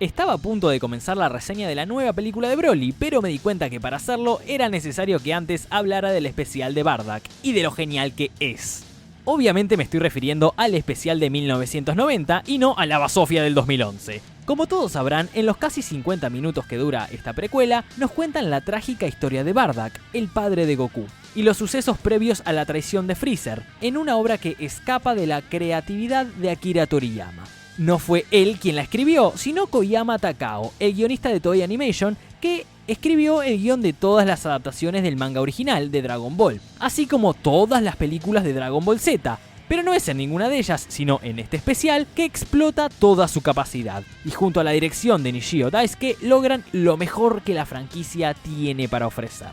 Estaba a punto de comenzar la reseña de la nueva película de Broly, pero me di cuenta que para hacerlo era necesario que antes hablara del especial de Bardock y de lo genial que es. Obviamente me estoy refiriendo al especial de 1990 y no a la basofia del 2011. Como todos sabrán, en los casi 50 minutos que dura esta precuela, nos cuentan la trágica historia de Bardock, el padre de Goku, y los sucesos previos a la traición de Freezer, en una obra que escapa de la creatividad de Akira Toriyama. No fue él quien la escribió, sino Koyama Takao, el guionista de Toei Animation, que escribió el guión de todas las adaptaciones del manga original de Dragon Ball, así como todas las películas de Dragon Ball Z, pero no es en ninguna de ellas, sino en este especial, que explota toda su capacidad, y junto a la dirección de Nishio Daisuke logran lo mejor que la franquicia tiene para ofrecer.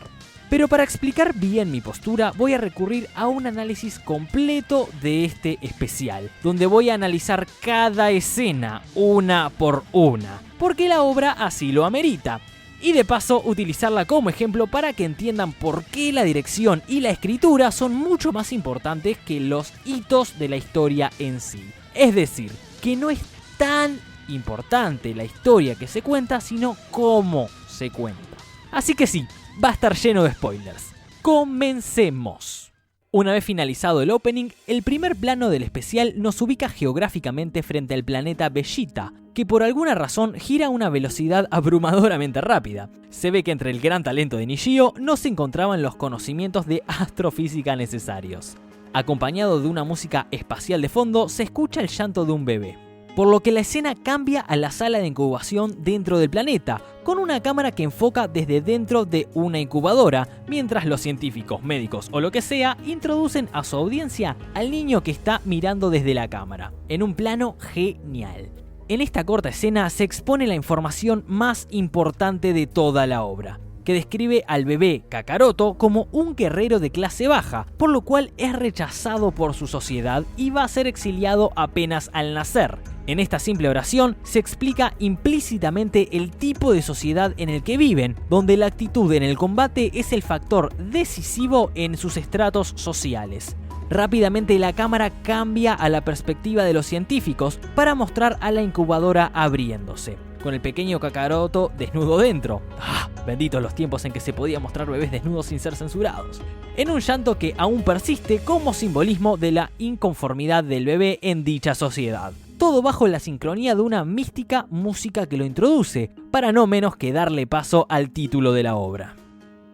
Pero para explicar bien mi postura voy a recurrir a un análisis completo de este especial, donde voy a analizar cada escena una por una, porque la obra así lo amerita. Y de paso utilizarla como ejemplo para que entiendan por qué la dirección y la escritura son mucho más importantes que los hitos de la historia en sí. Es decir, que no es tan importante la historia que se cuenta, sino cómo se cuenta. Así que sí, va a estar lleno de spoilers. ¡Comencemos! Una vez finalizado el opening, el primer plano del especial nos ubica geográficamente frente al planeta Vegeta, que por alguna razón gira a una velocidad abrumadoramente rápida. Se ve que entre el gran talento de Nishio no se encontraban los conocimientos de astrofísica necesarios. Acompañado de una música espacial de fondo, se escucha el llanto de un bebé. Por lo que la escena cambia a la sala de incubación dentro del planeta, con una cámara que enfoca desde dentro de una incubadora, mientras los científicos, médicos o lo que sea, introducen a su audiencia al niño que está mirando desde la cámara, en un plano genial. En esta corta escena se expone la información más importante de toda la obra, que describe al bebé Kakaroto como un guerrero de clase baja, por lo cual es rechazado por su sociedad y va a ser exiliado apenas al nacer. En esta simple oración se explica implícitamente el tipo de sociedad en el que viven, donde la actitud en el combate es el factor decisivo en sus estratos sociales. Rápidamente la cámara cambia a la perspectiva de los científicos para mostrar a la incubadora abriéndose, con el pequeño Kakaroto desnudo dentro. ¡Ah! Benditos los tiempos en que se podía mostrar bebés desnudos sin ser censurados. En un llanto que aún persiste como simbolismo de la inconformidad del bebé en dicha sociedad. Todo bajo la sincronía de una mística música que lo introduce, para no menos que darle paso al título de la obra.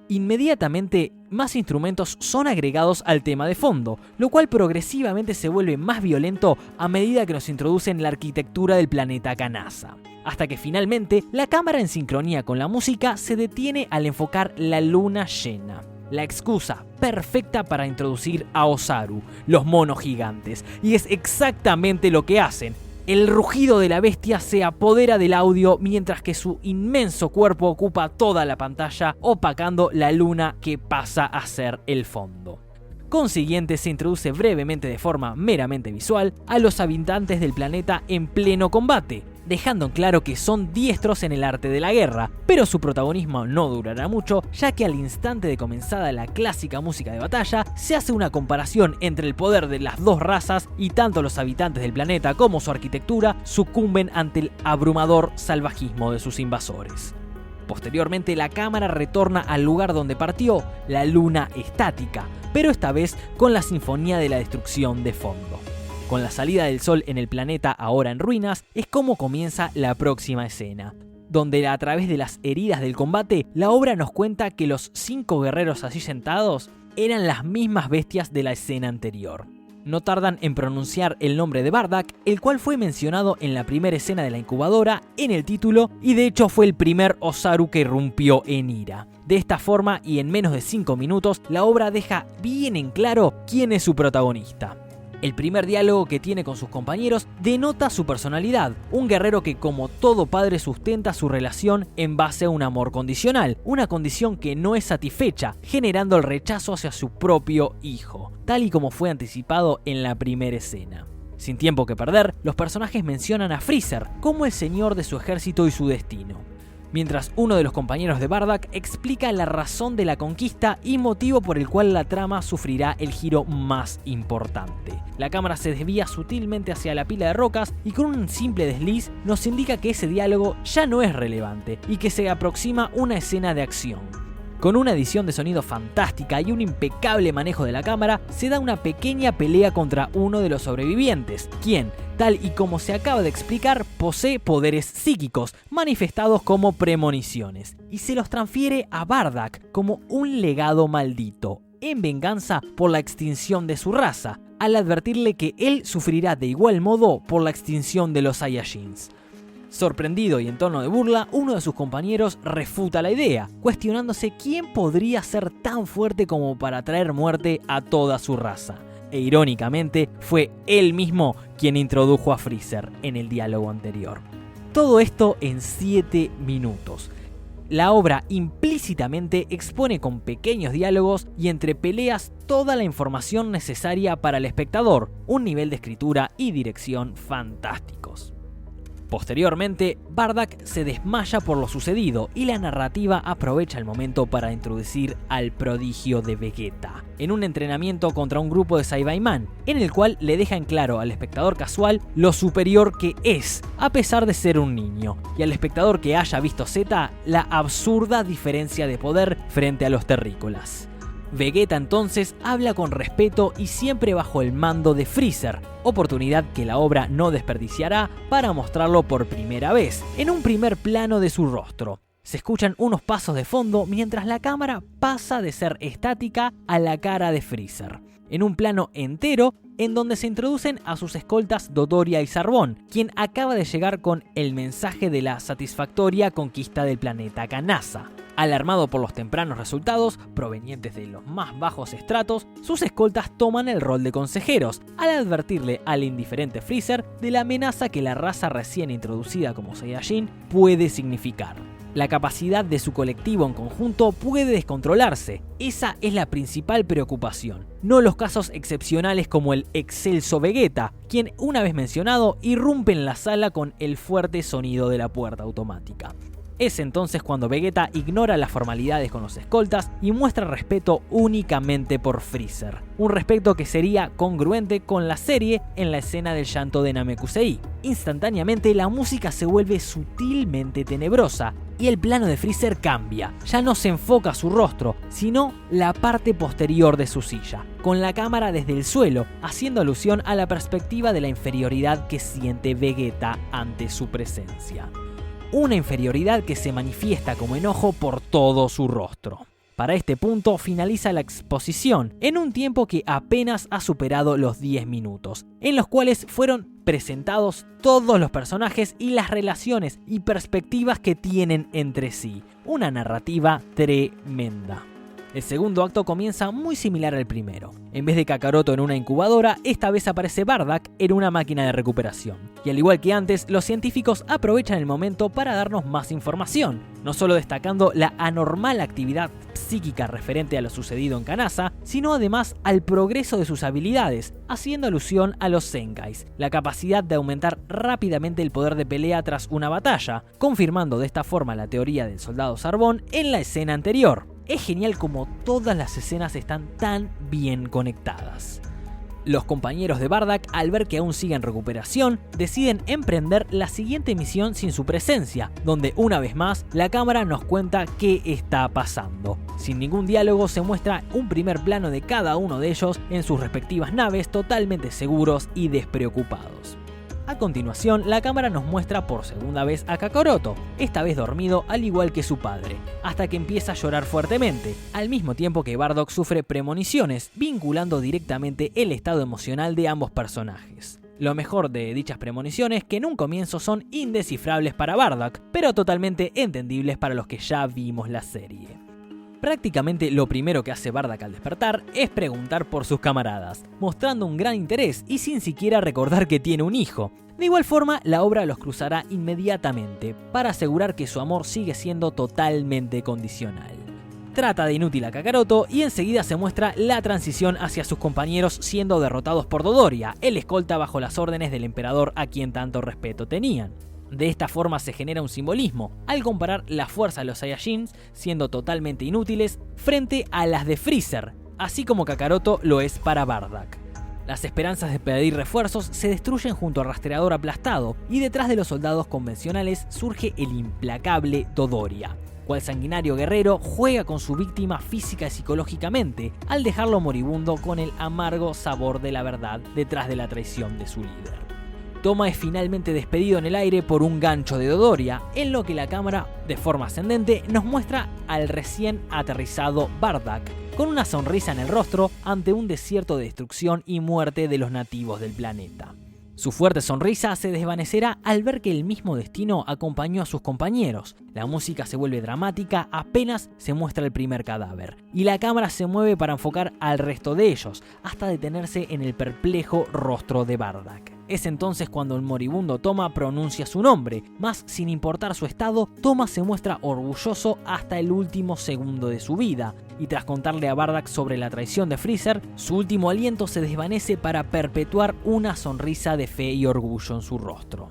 Inmediatamente, más instrumentos son agregados al tema de fondo, lo cual progresivamente se vuelve más violento a medida que nos introducen la arquitectura del planeta Kanasa. Hasta que finalmente, la cámara en sincronía con la música se detiene al enfocar la luna llena. La excusa perfecta para introducir a Osaru, los monos gigantes, y es exactamente lo que hacen. El rugido de la bestia se apodera del audio mientras que su inmenso cuerpo ocupa toda la pantalla, opacando la luna que pasa a ser el fondo. Consiguiente, se introduce brevemente de forma meramente visual a los habitantes del planeta en pleno combate, dejando en claro que son diestros en el arte de la guerra, pero su protagonismo no durará mucho, ya que al instante de comenzada la clásica música de batalla, se hace una comparación entre el poder de las dos razas y tanto los habitantes del planeta como su arquitectura sucumben ante el abrumador salvajismo de sus invasores. Posteriormente, la cámara retorna al lugar donde partió, la luna estática, pero esta vez con la sinfonía de la destrucción de fondo. Con la salida del sol en el planeta ahora en ruinas, es como comienza la próxima escena, donde a través de las heridas del combate, la obra nos cuenta que los 5 guerreros allí sentados eran las mismas bestias de la escena anterior. No tardan en pronunciar el nombre de Bardock, el cual fue mencionado en la primera escena de la incubadora, en el título, y de hecho fue el primer Osaru que irrumpió en ira. De esta forma, y en menos de 5 minutos, la obra deja bien en claro quién es su protagonista. El primer diálogo que tiene con sus compañeros denota su personalidad, un guerrero que como todo padre sustenta su relación en base a un amor condicional, una condición que no es satisfecha, generando el rechazo hacia su propio hijo, tal y como fue anticipado en la primera escena. Sin tiempo que perder, los personajes mencionan a Freezer como el señor de su ejército y su destino. mientras uno de los compañeros de Bardock explica la razón de la conquista y motivo por el cual la trama sufrirá el giro más importante. La cámara se desvía sutilmente hacia la pila de rocas y con un simple desliz nos indica que ese diálogo ya no es relevante y que se aproxima una escena de acción. Con una edición de sonido fantástica y un impecable manejo de la cámara, se da una pequeña pelea contra uno de los sobrevivientes, quien, tal y como se acaba de explicar, posee poderes psíquicos, manifestados como premoniciones, y se los transfiere a Bardock como un legado maldito, en venganza por la extinción de su raza, al advertirle que él sufrirá de igual modo por la extinción de los Saiyajins. Sorprendido y en tono de burla, uno de sus compañeros refuta la idea, cuestionándose quién podría ser tan fuerte como para traer muerte a toda su raza. E irónicamente, fue él mismo quien introdujo a Freezer en el diálogo anterior. Todo esto en 7 minutos. La obra implícitamente expone con pequeños diálogos y entre peleas toda la información necesaria para el espectador, un nivel de escritura y dirección fantásticos. Posteriormente, Bardock se desmaya por lo sucedido y la narrativa aprovecha el momento para introducir al prodigio de Vegeta, en un entrenamiento contra un grupo de Saiyaman, en el cual le deja en claro al espectador casual lo superior que es, a pesar de ser un niño, y al espectador que haya visto Z, la absurda diferencia de poder frente a los terrícolas. Vegeta entonces habla con respeto y siempre bajo el mando de Freezer, oportunidad que la obra no desperdiciará para mostrarlo por primera vez, en un primer plano de su rostro. Se escuchan unos pasos de fondo mientras la cámara pasa de ser estática a la cara de Freezer, en un plano entero en donde se introducen a sus escoltas Dodoria y Zarbon, quien acaba de llegar con el mensaje de la satisfactoria conquista del planeta Kanasa. Alarmado por los tempranos resultados, provenientes de los más bajos estratos, sus escoltas toman el rol de consejeros, al advertirle al indiferente Freezer de la amenaza que la raza recién introducida como Saiyajin puede significar. La capacidad de su colectivo en conjunto puede descontrolarse. Esa es la principal preocupación, no los casos excepcionales como el excelso Vegeta, quien, una vez mencionado, irrumpe en la sala con el fuerte sonido de la puerta automática. Es entonces cuando Vegeta ignora las formalidades con los escoltas y muestra respeto únicamente por Freezer. Un respeto que sería congruente con la serie en la escena del llanto de Namekusei. Instantáneamente la música se vuelve sutilmente tenebrosa y el plano de Freezer cambia. Ya no se enfoca su rostro, sino la parte posterior de su silla, con la cámara desde el suelo, haciendo alusión a la perspectiva de la inferioridad que siente Vegeta ante su presencia. Una inferioridad que se manifiesta como enojo por todo su rostro. Para este punto finaliza la exposición, en un tiempo que apenas ha superado los 10 minutos, en los cuales fueron presentados todos los personajes y las relaciones y perspectivas que tienen entre sí. Una narrativa tremenda. El segundo acto comienza muy similar al primero. En vez de Kakaroto en una incubadora, esta vez aparece Bardock en una máquina de recuperación. Y al igual que antes, los científicos aprovechan el momento para darnos más información, no solo destacando la anormal actividad psíquica referente a lo sucedido en Kanasa, sino además al progreso de sus habilidades, haciendo alusión a los Zenkais, la capacidad de aumentar rápidamente el poder de pelea tras una batalla, confirmando de esta forma la teoría del soldado Zarbon en la escena anterior. Es genial como todas las escenas están tan bien conectadas. Los compañeros de Bardock, al ver que aún sigue en recuperación, deciden emprender la siguiente misión sin su presencia, donde una vez más la cámara nos cuenta qué está pasando. Sin ningún diálogo se muestra un primer plano de cada uno de ellos en sus respectivas naves totalmente seguros y despreocupados. A continuación, la cámara nos muestra por segunda vez a Kakaroto, esta vez dormido al igual que su padre, hasta que empieza a llorar fuertemente, al mismo tiempo que Bardock sufre premoniciones, vinculando directamente el estado emocional de ambos personajes. Lo mejor de dichas premoniciones que en un comienzo son indescifrables para Bardock, pero totalmente entendibles para los que ya vimos la serie. Prácticamente lo primero que hace Bardock al despertar es preguntar por sus camaradas, mostrando un gran interés y sin siquiera recordar que tiene un hijo. De igual forma, la obra los cruzará inmediatamente para asegurar que su amor sigue siendo totalmente condicional. Trata de inútil a Kakaroto y enseguida se muestra la transición hacia sus compañeros siendo derrotados por Dodoria, el escolta bajo las órdenes del emperador a quien tanto respeto tenían. De esta forma se genera un simbolismo, al comparar la fuerza de los Saiyajins, siendo totalmente inútiles, frente a las de Freezer, así como Kakaroto lo es para Bardock. Las esperanzas de pedir refuerzos se destruyen junto al rastreador aplastado, y detrás de los soldados convencionales surge el implacable Dodoria. Cual sanguinario guerrero, juega con su víctima física y psicológicamente, al dejarlo moribundo con el amargo sabor de la verdad detrás de la traición de su líder. Toma es finalmente despedido en el aire por un gancho de Dodoria, en lo que la cámara, de forma ascendente, nos muestra al recién aterrizado Bardock, con una sonrisa en el rostro ante un desierto de destrucción y muerte de los nativos del planeta. Su fuerte sonrisa se desvanecerá al ver que el mismo destino acompañó a sus compañeros. La música se vuelve dramática apenas se muestra el primer cadáver, y la cámara se mueve para enfocar al resto de ellos, hasta detenerse en el perplejo rostro de Bardock. Es entonces cuando el moribundo Toma pronuncia su nombre, mas sin importar su estado, Toma se muestra orgulloso hasta el último segundo de su vida, y tras contarle a Bardock sobre la traición de Freezer, su último aliento se desvanece para perpetuar una sonrisa de fe y orgullo en su rostro.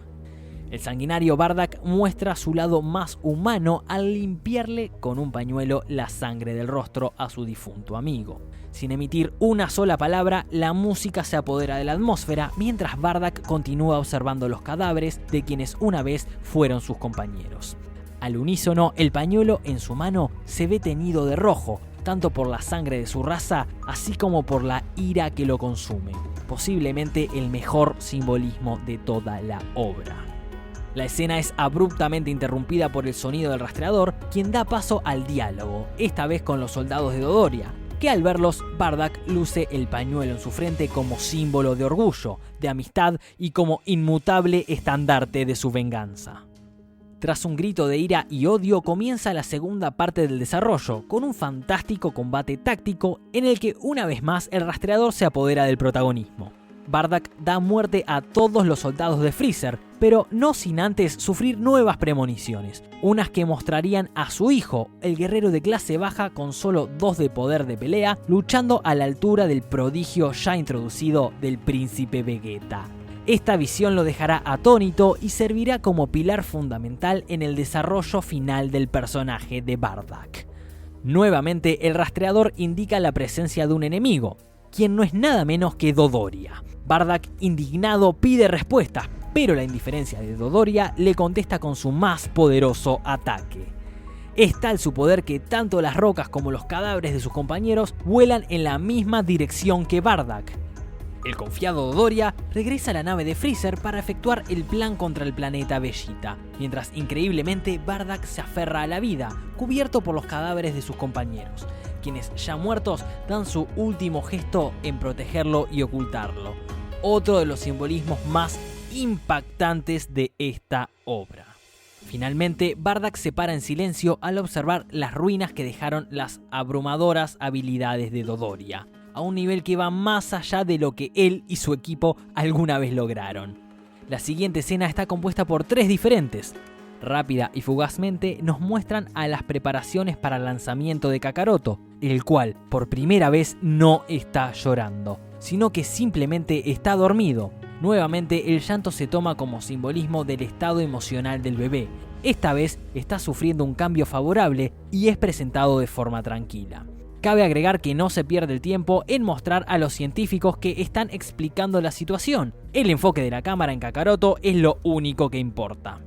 El sanguinario Bardock muestra su lado más humano al limpiarle con un pañuelo la sangre del rostro a su difunto amigo. Sin emitir una sola palabra, la música se apodera de la atmósfera mientras Bardock continúa observando los cadáveres de quienes una vez fueron sus compañeros. Al unísono, el pañuelo en su mano se ve teñido de rojo, tanto por la sangre de su raza, así como por la ira que lo consume. Posiblemente el mejor simbolismo de toda la obra. La escena es abruptamente interrumpida por el sonido del rastreador, quien da paso al diálogo, esta vez con los soldados de Dodoria, que al verlos, Bardock luce el pañuelo en su frente como símbolo de orgullo, de amistad y como inmutable estandarte de su venganza. Tras un grito de ira y odio comienza la segunda parte del desarrollo, con un fantástico combate táctico en el que una vez más el rastreador se apodera del protagonismo. Bardock da muerte a todos los soldados de Freezer, pero no sin antes sufrir nuevas premoniciones, unas que mostrarían a su hijo, el guerrero de clase baja con solo 2 de poder de pelea, luchando a la altura del prodigio ya introducido del príncipe Vegeta. Esta visión lo dejará atónito y servirá como pilar fundamental en el desarrollo final del personaje de Bardock. Nuevamente, el rastreador indica la presencia de un enemigo, quien no es nada menos que Dodoria. Bardock, indignado, pide respuestas, pero la indiferencia de Dodoria le contesta con su más poderoso ataque. Es tal su poder que tanto las rocas como los cadáveres de sus compañeros vuelan en la misma dirección que Bardock. El confiado Dodoria regresa a la nave de Freezer para efectuar el plan contra el planeta Vegeta, mientras increíblemente Bardock se aferra a la vida, cubierto por los cadáveres de sus compañeros, quienes ya muertos dan su último gesto en protegerlo y ocultarlo. Otro de los simbolismos más impactantes de esta obra. Finalmente, Bardock se para en silencio al observar las ruinas que dejaron las abrumadoras habilidades de Dodoria, a un nivel que va más allá de lo que él y su equipo alguna vez lograron. La siguiente escena está compuesta por 3 diferentes. Rápida y fugazmente nos muestran a las preparaciones para el lanzamiento de Kakaroto, el cual por primera vez no está llorando, sino que simplemente está dormido. Nuevamente el llanto se toma como simbolismo del estado emocional del bebé. Esta vez está sufriendo un cambio favorable y es presentado de forma tranquila. Cabe agregar que no se pierde el tiempo en mostrar a los científicos que están explicando la situación. El enfoque de la cámara en Kakaroto es lo único que importa.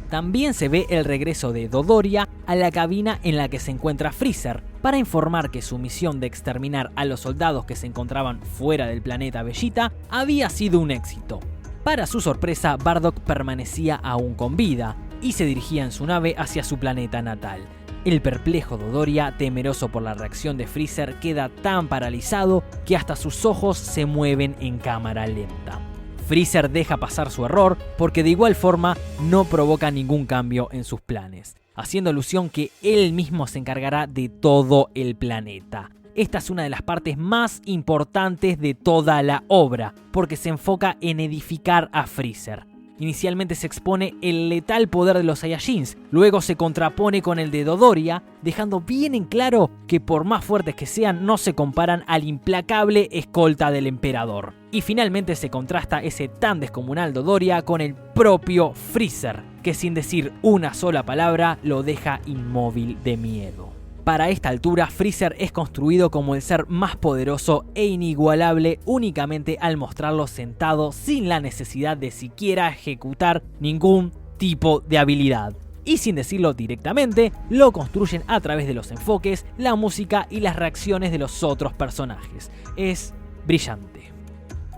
También se ve el regreso de Dodoria a la cabina en la que se encuentra Freezer, para informar que su misión de exterminar a los soldados que se encontraban fuera del planeta Vegeta había sido un éxito. Para su sorpresa, Bardock permanecía aún con vida y se dirigía en su nave hacia su planeta natal. El perplejo Dodoria, temeroso por la reacción de Freezer, queda tan paralizado que hasta sus ojos se mueven en cámara lenta. Freezer deja pasar su error porque de igual forma no provoca ningún cambio en sus planes, haciendo alusión que él mismo se encargará de todo el planeta. Esta es una de las partes más importantes de toda la obra, porque se enfoca en edificar a Freezer. Inicialmente se expone el letal poder de los Saiyajins, luego se contrapone con el de Dodoria, dejando bien en claro que por más fuertes que sean no se comparan al implacable escolta del emperador. Y finalmente se contrasta ese tan descomunal Dodoria con el propio Freezer, que sin decir una sola palabra lo deja inmóvil de miedo. Para esta altura, Freezer es construido como el ser más poderoso e inigualable únicamente al mostrarlo sentado sin la necesidad de siquiera ejecutar ningún tipo de habilidad. Y sin decirlo directamente, lo construyen a través de los enfoques, la música y las reacciones de los otros personajes. Es brillante.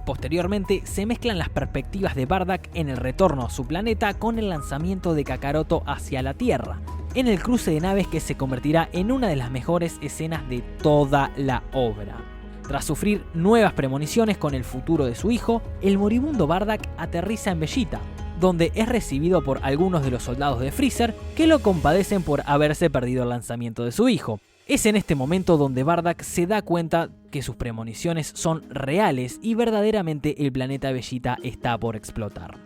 Posteriormente, se mezclan las perspectivas de Bardock en el retorno a su planeta con el lanzamiento de Kakaroto hacia la Tierra, en el cruce de naves que se convertirá en una de las mejores escenas de toda la obra. Tras sufrir nuevas premoniciones con el futuro de su hijo, el moribundo Bardock aterriza en Vegeta, donde es recibido por algunos de los soldados de Freezer que lo compadecen por haberse perdido el lanzamiento de su hijo. Es en este momento donde Bardock se da cuenta que sus premoniciones son reales y verdaderamente el planeta Vegeta está por explotar.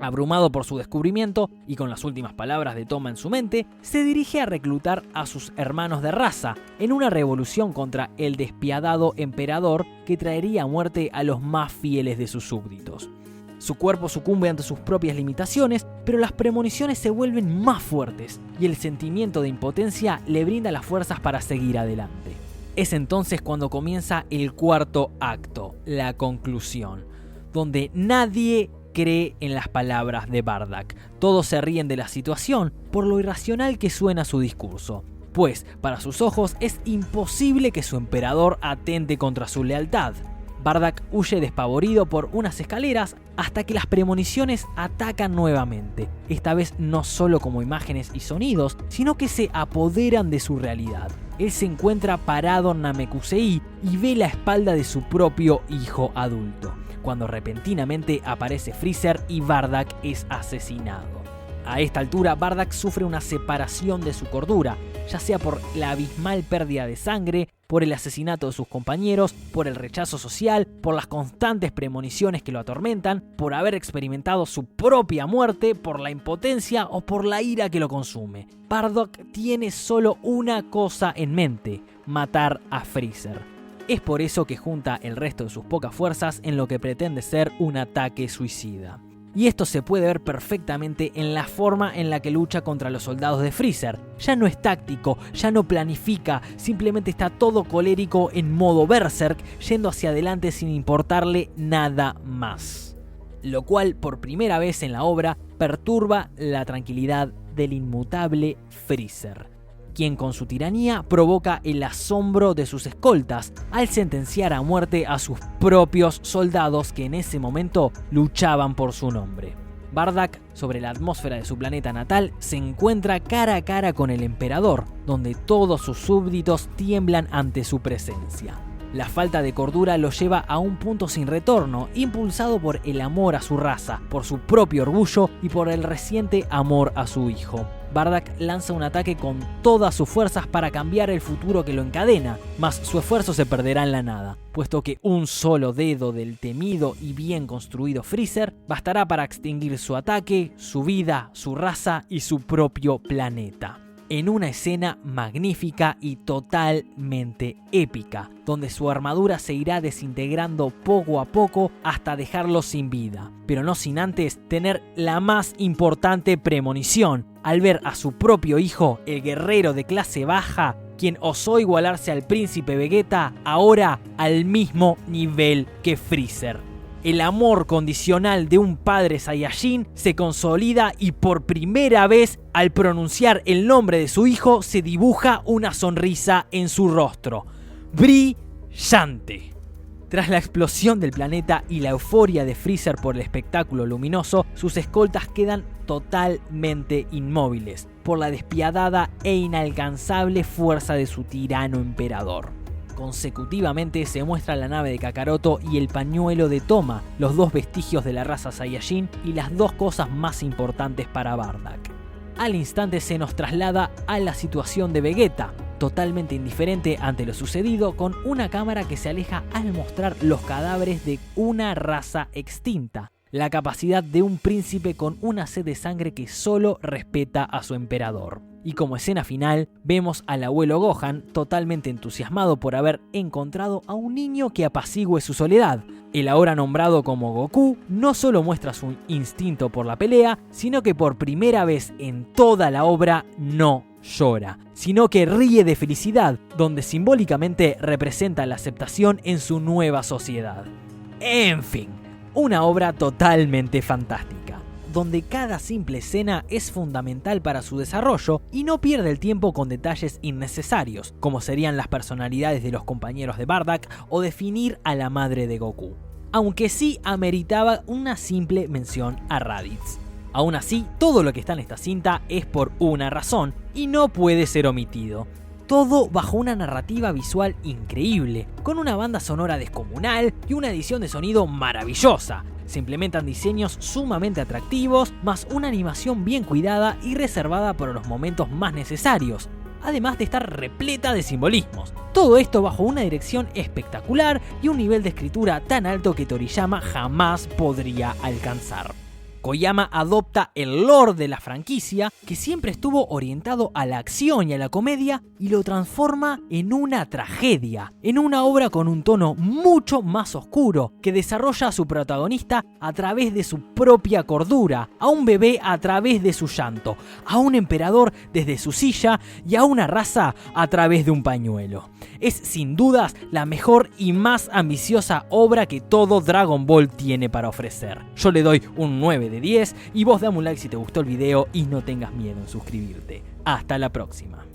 Abrumado por su descubrimiento y con las últimas palabras de Toma en su mente, se dirige a reclutar a sus hermanos de raza en una revolución contra el despiadado emperador que traería muerte a los más fieles de sus súbditos. Su cuerpo sucumbe ante sus propias limitaciones, pero las premoniciones se vuelven más fuertes y el sentimiento de impotencia le brinda las fuerzas para seguir adelante. Es entonces cuando comienza el cuarto acto, la conclusión, donde nadie cree en las palabras de Bardock. Todos se ríen de la situación por lo irracional que suena su discurso, pues para sus ojos es imposible que su emperador atente contra su lealtad. Bardock huye despavorido por unas escaleras hasta que las premoniciones atacan nuevamente, esta vez no solo como imágenes y sonidos, sino que se apoderan de su realidad. Él se encuentra parado en Namekusei y ve la espalda de su propio hijo adulto, cuando repentinamente aparece Freezer y Bardock es asesinado. A esta altura, Bardock sufre una separación de su cordura, ya sea por la abismal pérdida de sangre, por el asesinato de sus compañeros, por el rechazo social, por las constantes premoniciones que lo atormentan, por haber experimentado su propia muerte, por la impotencia o por la ira que lo consume. Bardock tiene solo una cosa en mente: matar a Freezer. Es por eso que junta el resto de sus pocas fuerzas en lo que pretende ser un ataque suicida. Y esto se puede ver perfectamente en la forma en la que lucha contra los soldados de Freezer. Ya no es táctico, ya no planifica, simplemente está todo colérico en modo berserk, yendo hacia adelante sin importarle nada más. Lo cual, por primera vez en la obra, perturba la tranquilidad del inmutable Freezer, quien con su tiranía provoca el asombro de sus escoltas al sentenciar a muerte a sus propios soldados que en ese momento luchaban por su nombre. Bardock, sobre la atmósfera de su planeta natal, se encuentra cara a cara con el emperador, donde todos sus súbditos tiemblan ante su presencia. La falta de cordura lo lleva a un punto sin retorno, impulsado por el amor a su raza, por su propio orgullo y por el reciente amor a su hijo. Bardock lanza un ataque con todas sus fuerzas para cambiar el futuro que lo encadena, mas su esfuerzo se perderá en la nada, puesto que un solo dedo del temido y bien construido Freezer bastará para extinguir su ataque, su vida, su raza y su propio planeta. En una escena magnífica y totalmente épica, donde su armadura se irá desintegrando poco a poco hasta dejarlo sin vida, pero no sin antes tener la más importante premonición, al ver a su propio hijo, el guerrero de clase baja, quien osó igualarse al príncipe Vegeta, ahora al mismo nivel que Freezer. El amor condicional de un padre Saiyajin se consolida y por primera vez, al pronunciar el nombre de su hijo, se dibuja una sonrisa en su rostro. ¡Brillante! Tras la explosión del planeta y la euforia de Freezer por el espectáculo luminoso, sus escoltas quedan totalmente inmóviles por la despiadada e inalcanzable fuerza de su tirano emperador. Consecutivamente se muestra la nave de Kakaroto y el pañuelo de Toma, los dos vestigios de la raza Saiyajin y las dos cosas más importantes para Bardock. Al instante se nos traslada a la situación de Vegeta, totalmente indiferente ante lo sucedido, con una cámara que se aleja al mostrar los cadáveres de una raza extinta, la capacidad de un príncipe con una sed de sangre que solo respeta a su emperador. Y como escena final, vemos al abuelo Gohan totalmente entusiasmado por haber encontrado a un niño que apacigüe su soledad. El ahora nombrado como Goku no solo muestra su instinto por la pelea, sino que por primera vez en toda la obra no llora, sino que ríe de felicidad, donde simbólicamente representa la aceptación en su nueva sociedad. En fin, una obra totalmente fantástica, donde cada simple escena es fundamental para su desarrollo y no pierde el tiempo con detalles innecesarios, como serían las personalidades de los compañeros de Bardock o definir a la madre de Goku. Aunque sí ameritaba una simple mención a Raditz. Aún así, todo lo que está en esta cinta es por una razón y no puede ser omitido. Todo bajo una narrativa visual increíble, con una banda sonora descomunal y una edición de sonido maravillosa. Se implementan diseños sumamente atractivos, más una animación bien cuidada y reservada para los momentos más necesarios, además de estar repleta de simbolismos. Todo esto bajo una dirección espectacular y un nivel de escritura tan alto que Toriyama jamás podría alcanzar. Koyama adopta el lore de la franquicia, que siempre estuvo orientado a la acción y a la comedia, y lo transforma en una tragedia, en una obra con un tono mucho más oscuro, que desarrolla a su protagonista a través de su propia cordura, a un bebé a través de su llanto, a un emperador desde su silla y a una raza a través de un pañuelo. Es sin dudas la mejor y más ambiciosa obra que todo Dragon Ball tiene para ofrecer. Yo le doy un 9 de 10 y vos dame un like si te gustó el video y no tengas miedo en suscribirte. Hasta la próxima.